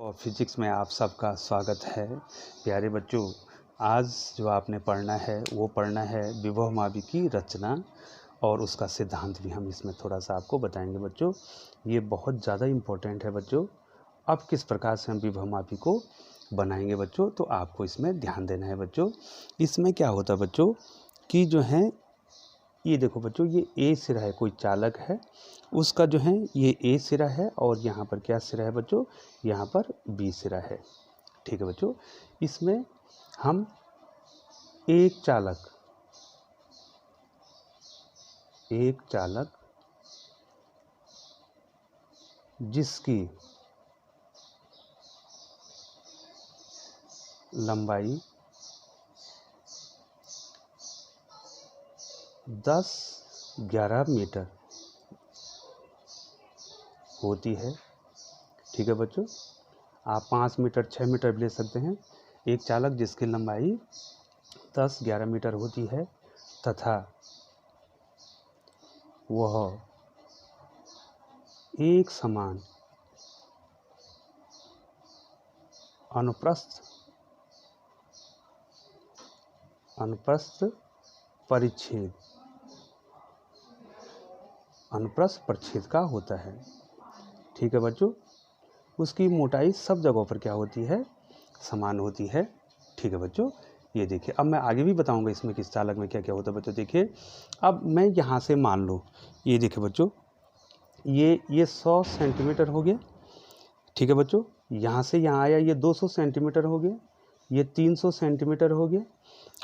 और फिजिक्स में आप सबका स्वागत है। प्यारे बच्चों, आज जो आपने पढ़ना है वो पढ़ना है विभवमापी की रचना और उसका सिद्धांत भी हम इसमें थोड़ा सा आपको बताएंगे। बच्चों, ये बहुत ज़्यादा इम्पोर्टेंट है बच्चों। अब किस प्रकार से हम विभवमापी को बनाएंगे बच्चों, तो आपको इसमें ध्यान देना है बच्चों। इसमें क्या होता है बच्चों कि जो है ये देखो बच्चों, ये ए सिरा है, कोई चालक है, उसका जो है ये ए सिरा है और यहाँ पर क्या सिरा है बच्चों, यहाँ पर बी सिरा है। ठीक है बच्चों, इसमें हम एक चालक जिसकी लंबाई 10-11 मीटर होती है। ठीक है बच्चों, आप 5 मीटर 6 मीटर भी ले सकते हैं। एक चालक जिसकी लंबाई 10-11 मीटर होती है तथा वह एक समान अनुप्रस्थ परिच्छेद का होता है। ठीक है बच्चों, उसकी मोटाई सब जगहों पर क्या होती है, समान होती है। ठीक है बच्चों, ये देखिए, अब मैं आगे भी बताऊंगा इसमें किस चालक में क्या क्या होता है बच्चों। देखिए, अब मैं यहाँ से मान लो, ये देखिए बच्चों, ये 100 सेंटीमीटर हो गया। ठीक है बच्चों, यहाँ से यहाँ आया, ये 200 सेंटीमीटर हो गया, ये 300 सेंटीमीटर हो गया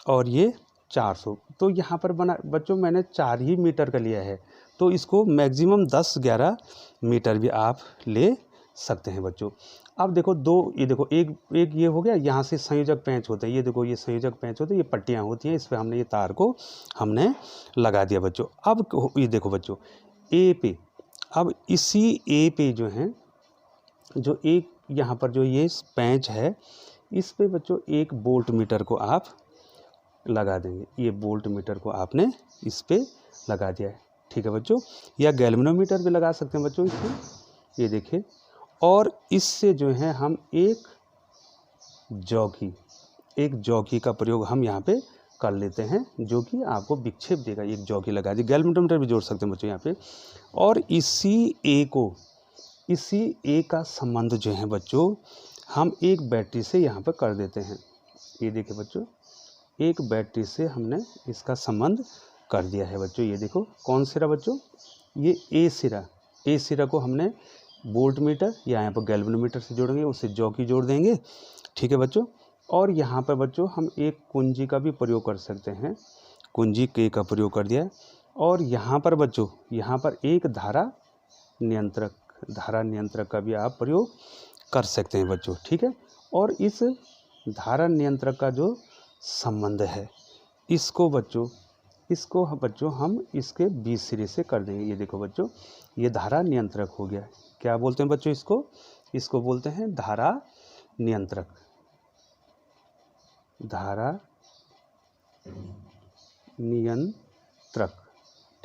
और ये 400। तो यहाँ पर बना बच्चों, मैंने 4 ही मीटर का लिया है, तो इसको मैक्सिमम 10-11 मीटर भी आप ले सकते हैं बच्चों। अब देखो ये देखो, एक ये हो गया, यहाँ से संयोजक पेंच होता है, ये देखो ये संयोजक पेंच होते हैं, ये पट्टियाँ होती हैं, इस पर हमने ये तार को हमने लगा दिया बच्चों। अब ये देखो बच्चों, ए पे, अब इसी ए पे जो है, जो एक यहाँ पर जो ये पेंच है, इस पे बच्चों एक वोल्ट मीटर को आप लगा देंगे। ये वोल्ट मीटर को आपने इस पे लगा दिया है। ठीक है बच्चों, या गैल्वेनोमीटर भी लगा सकते हैं बच्चों इसमें, ये देखिए। और इससे जो है हम एक जॉकी का प्रयोग हम यहाँ पे कर लेते हैं, जो कि आपको विक्षेप देगा। एक जॉकी लगा दी, गैल्वेनोमीटर भी जोड़ सकते हैं बच्चों यहाँ पे। और इसी ए का संबंध जो है बच्चों, हम एक बैटरी से यहाँ पर कर देते हैं। ये देखिए बच्चों, एक बैटरी से हमने इसका संबंध कर दिया है बच्चों। ये देखो, कौन सिरा बच्चों, ये ए सिरा को हमने वोल्ट मीटर या यहाँ पर गैल्वेनोमीटर से जोड़ेंगे, उससे जॉकी जोड़ देंगे। ठीक है बच्चों, और यहाँ पर बच्चों हम एक कुंजी का भी प्रयोग कर सकते हैं, कुंजी के का प्रयोग कर दिया। और यहाँ पर बच्चों, यहाँ पर एक धारा नियंत्रक का भी आप प्रयोग कर सकते हैं बच्चों। ठीक है, और इस धारा नियंत्रक का जो संबंध है, इसको बच्चों हम इसके बीच सिरे से कर देंगे। ये देखो बच्चों, ये धारा नियंत्रक हो गया। क्या बोलते हैं बच्चों इसको बोलते हैं धारा नियंत्रक।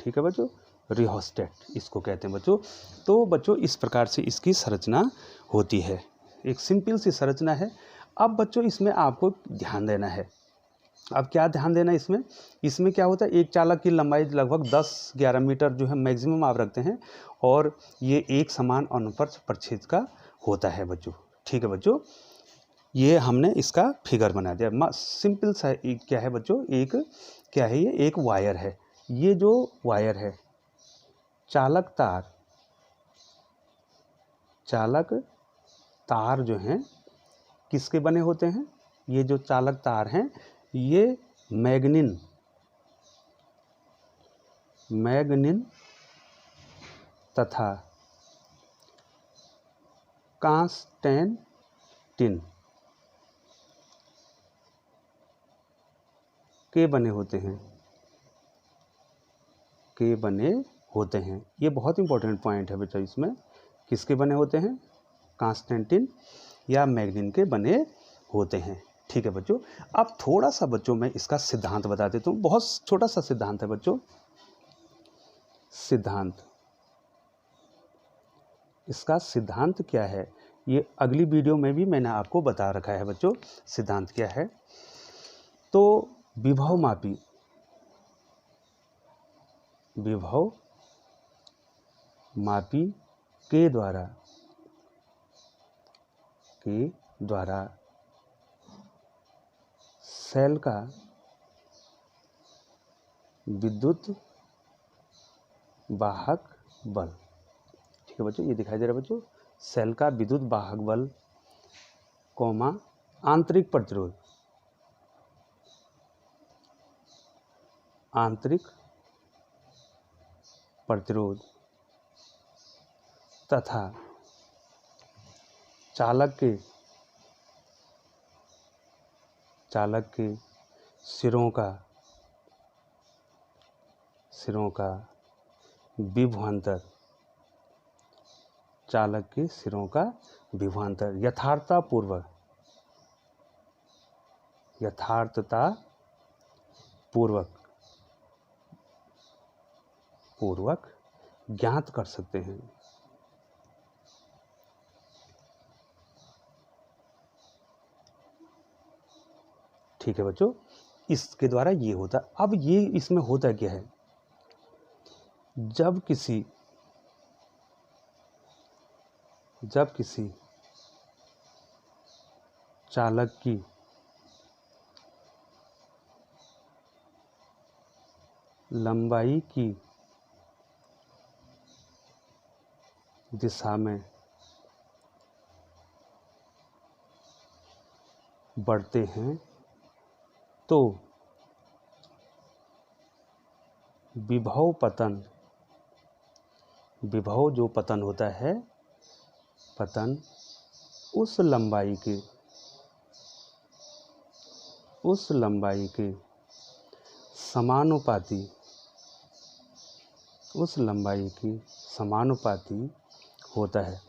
ठीक है बच्चों, रिहोस्टेट इसको कहते हैं बच्चों। तो बच्चों, इस प्रकार से इसकी संरचना होती है, एक सिंपल सी संरचना है। अब बच्चों, इसमें आपको ध्यान देना है। अब क्या ध्यान देना है इसमें क्या होता है, एक चालक की लंबाई लगभग 10-11 मीटर जो है मैक्सिमम आप रखते हैं, और ये एक समान अनुप्रस्थ परिच्छेद का होता है बच्चों। ठीक है बच्चों, ये हमने इसका फिगर बना दिया। सिंपल सा क्या है बच्चों, क्या है, ये एक वायर है। ये जो वायर है, चालक तार जो हैं किसके बने होते हैं, ये जो चालक तार हैं, ये मैग्नीन तथा कांस्टेंटिन के बने होते हैं। ये बहुत इंपॉर्टेंट पॉइंट है बच्चों, इसमें किसके बने होते हैं, कांस्टेंटिन या मैग्नीन के बने होते हैं। ठीक है बच्चों, अब थोड़ा सा बच्चों मैं इसका सिद्धांत बता देता हूँ। बहुत छोटा सा सिद्धांत है बच्चों। इसका सिद्धांत क्या है, ये अगली वीडियो में भी मैंने आपको बता रखा है बच्चों सिद्धांत क्या है। तो विभव मापी के द्वारा सेल का विद्युत वाहक बल, ठीक है बच्चों, ये दिखाई दे रहा है बच्चों, सेल का विद्युत वाहक बल कॉमा आंतरिक प्रतिरोध तथा चालक के सिरों का विभवांतर, चालक के सिरों का विभवांतर यथार्थतापूर्वक ज्ञात कर सकते हैं। ठीक है बच्चों, इसके द्वारा ये होता। अब ये इसमें होता क्या है, जब किसी चालक की लंबाई की दिशा में बढ़ते हैं तो विभव जो पतन होता है, पतन उस लंबाई के समानुपाती होता है।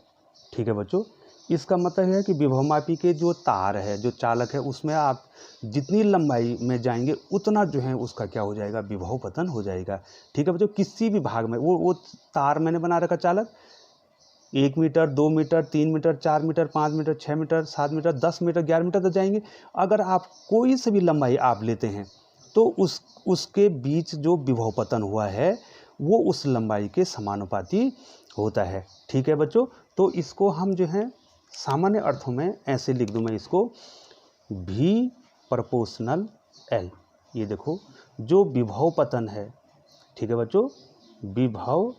ठीक है बच्चों, इसका मतलब है कि विभवमापी के जो तार है, जो चालक है, उसमें आप जितनी लंबाई में जाएंगे उतना जो है उसका क्या हो जाएगा, विभव पतन हो जाएगा। ठीक है बच्चों, किसी भी भाग में वो तार मैंने बना रखा चालक 1 metre 2 metre 3 metre 4 metre 5 metre 6 metre 7 metre 10 metre 11 metre तक जाएंगे। अगर आप कोई से भी लंबाई आप लेते हैं तो उसके बीच जो विभव पतन हुआ है वो उस लंबाई के समानुपाती होता है। ठीक है बच्चों, तो इसको हम जो है सामान्य अर्थों में ऐसे लिख दूं मैं इसको, V प्रोपोर्शनल L। ये देखो जो विभव पतन है, ठीक है बच्चों, विभव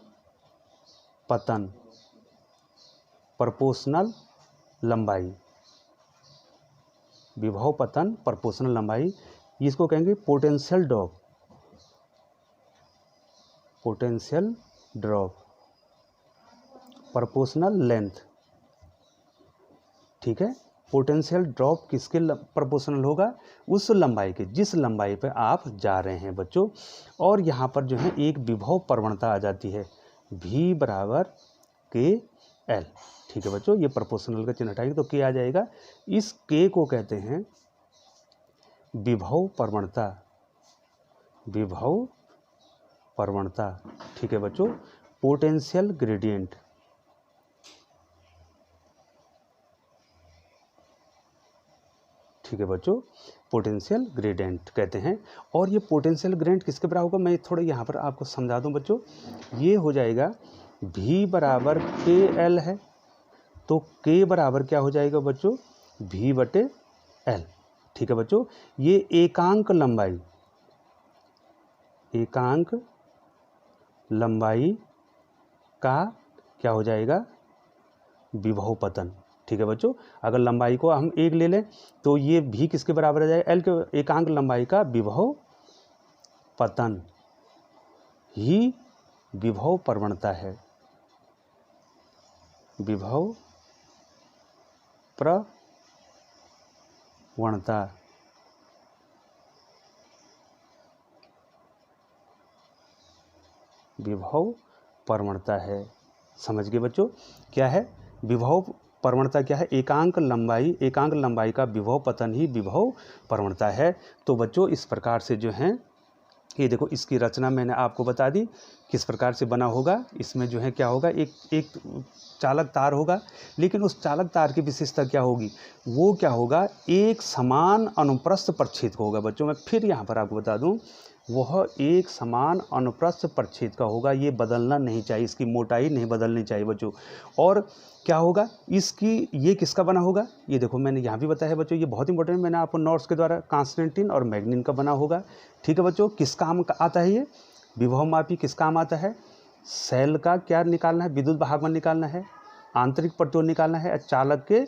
पतन प्रोपोर्शनल लंबाई, विभव पतन प्रोपोर्शनल लंबाई, इसको कहेंगे पोटेंशियल ड्रॉप प्रोपोर्शनल लेंथ। ठीक है, पोटेंशियल ड्रॉप किसके प्रोपोर्शनल होगा, उस लंबाई के, जिस लंबाई पे आप जा रहे हैं बच्चों। और यहाँ पर जो है एक विभव प्रवणता आ जाती है, V बराबर KL। ठीक है बच्चों, ये प्रोपोर्शनल का चिन्ह हटाएंगे तो K आ जाएगा। इस K को कहते हैं विभव प्रवणता। ठीक है बच्चों, पोटेंशियल ग्रेडियंट। ठीक है बच्चों, पोटेंशियल ग्रेडियंट कहते हैं। और ये पोटेंशियल ग्रेडियंट किसके बराबर होगा, मैं थोड़ा यहाँ पर आपको समझा दूं बच्चों। ये हो जाएगा V बराबर KL है, तो K बराबर क्या हो जाएगा बच्चों, V बटे L। ठीक है बच्चों, ये एकांक लंबाई का क्या हो जाएगा, विभव पतन। ठीक है बच्चों, अगर लंबाई को हम 1 ले लें तो ये भी किसके बराबर आ जाएगा, L के एकांक लंबाई का विभव पतन ही विभव प्रवणता है, विभव प्रवणता। विभव प्रवणता है। समझ गए बच्चों, क्या है विभव प्रवणता, क्या है, एकांक लंबाई का विभव पतन ही विभव प्रवणता है। तो बच्चों इस प्रकार से जो है ये देखो इसकी रचना मैंने आपको बता दी किस प्रकार से बना होगा। इसमें जो है क्या होगा, एक चालक तार होगा, लेकिन उस चालक तार की विशेषता क्या होगी, वो क्या होगा, एक समान अनुप्रस्थ प्रच्छेद का होगा। बच्चों मैं फिर यहाँ पर आपको बता दूँ, वह एक समान अनुप्रस्थ प्रच्छेद का होगा। ये बदलना नहीं चाहिए, इसकी मोटाई नहीं बदलनी चाहिए बच्चों। और क्या होगा, ये किसका बना होगा, ये देखो मैंने यहाँ भी बताया बच्चों, ये बहुत इंपॉर्टेंट, मैंने आपको नोट्स के द्वारा कांस्टेंटिन और मैग्नीन का बना होगा। ठीक है बच्चों, किस काम आता है ये विभव मापी, किस काम आता है, सेल का क्या निकालना है, विद्युत भागफल निकालना है, आंतरिक प्रतिरोध निकालना है, चालक के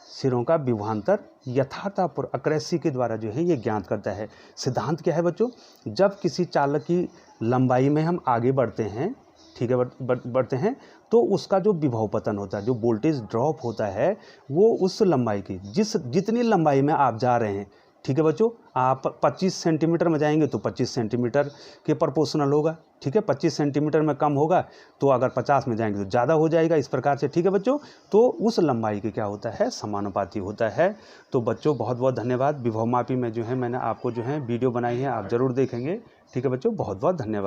सिरों का विभवांतर यथार्थपूर्ण अक्रेसी के द्वारा जो है ये ज्ञात करता है। सिद्धांत क्या है बच्चों, जब किसी चालक की लंबाई में हम आगे बढ़ते हैं, ठीक है, बढ़ते हैं, तो उसका जो विभव पतन होता है, जो वोल्टेज ड्रॉप होता है, वो उस लंबाई की जितनी लंबाई में आप जा रहे हैं, ठीक है बच्चों, आप 25 सेंटीमीटर में जाएंगे तो 25 सेंटीमीटर के प्रोपोर्शनल होगा। ठीक है, 25 सेंटीमीटर में कम होगा तो अगर 50 में जाएंगे तो ज़्यादा हो जाएगा, इस प्रकार से। ठीक है बच्चों, तो उस लंबाई के क्या होता है, समानुपाती होता है। तो बच्चों बहुत बहुत धन्यवाद। विभव मापी में जो है मैंने आपको जो है वीडियो बनाई है, आप ज़रूर देखेंगे। ठीक है बच्चों, बहुत बहुत धन्यवाद।